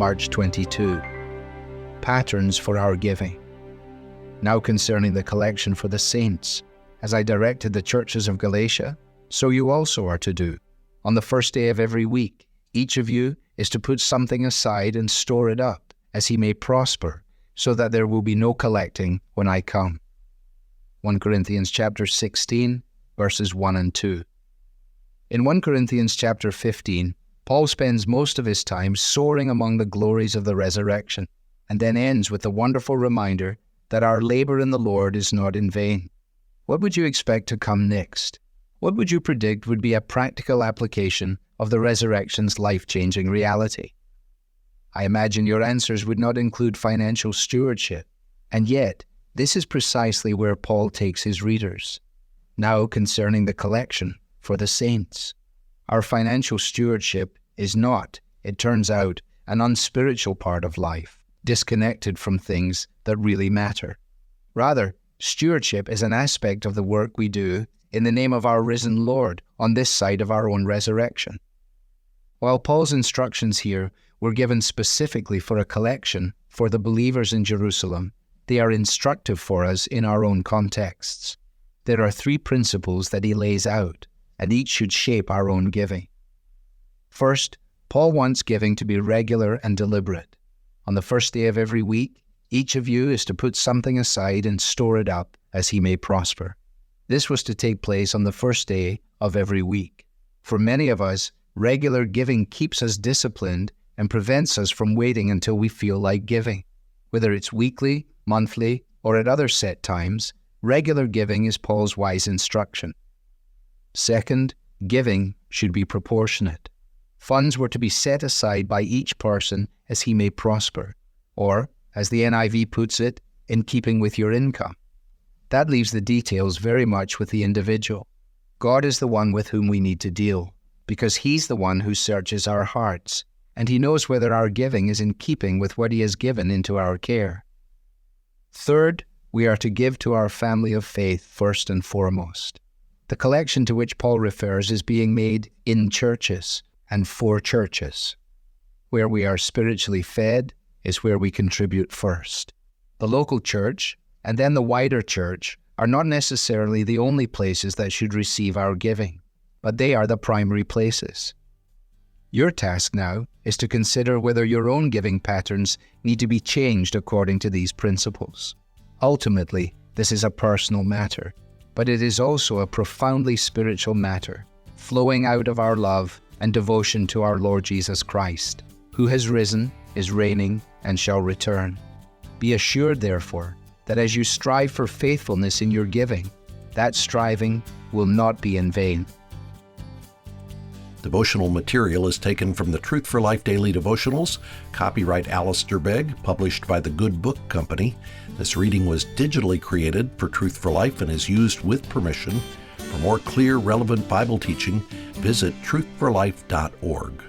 March 22. Patterns for our giving. Now concerning the collection for the saints, as I directed the churches of Galatia, so you also are to do. On the first day of every week, each of you is to put something aside and store it up, as he may prosper, so that there will be no collecting when I come. 1 Corinthians chapter 16, verses 1 and 2. In 1 Corinthians chapter 15, Paul spends most of his time soaring among the glories of the resurrection, and then ends with the wonderful reminder that our labor in the Lord is not in vain. What would you expect to come next? What would you predict would be a practical application of the resurrection's life-changing reality? I imagine your answers would not include financial stewardship, and yet this is precisely where Paul takes his readers. Now concerning the collection for the saints. Our financial stewardship is not, it turns out, an unspiritual part of life, disconnected from things that really matter. Rather, stewardship is an aspect of the work we do in the name of our risen Lord on this side of our own resurrection. While Paul's instructions here were given specifically for a collection for the believers in Jerusalem, they are instructive for us in our own contexts. There are 3 principles that he lays out, and each should shape our own giving. First, Paul wants giving to be regular and deliberate. On the first day of every week, each of you is to put something aside and store it up as he may prosper. This was to take place on the first day of every week. For many of us, regular giving keeps us disciplined and prevents us from waiting until we feel like giving. Whether it's weekly, monthly, or at other set times, regular giving is Paul's wise instruction. Second, giving should be proportionate. Funds were to be set aside by each person as he may prosper, or, as the NIV puts it, in keeping with your income. That leaves the details very much with the individual. God is the one with whom we need to deal, because he's the one who searches our hearts, and he knows whether our giving is in keeping with what he has given into our care. Third, we are to give to our family of faith first and foremost. The collection to which Paul refers is being made in churches and for churches. Where we are spiritually fed is where we contribute first. The local church and then the wider church are not necessarily the only places that should receive our giving, but they are the primary places. Your task now is to consider whether your own giving patterns need to be changed according to these principles. Ultimately, this is a personal matter, but it is also a profoundly spiritual matter, flowing out of our love and devotion to our Lord Jesus Christ, who has risen, is reigning, and shall return. Be assured, therefore, that as you strive for faithfulness in your giving, that striving will not be in vain. Devotional material is taken from the Truth for Life Daily Devotionals, copyright Alistair Begg, published by the Good Book Company. This reading was digitally created for Truth for Life and is used with permission. For more clear, relevant Bible teaching, visit truthforlife.org.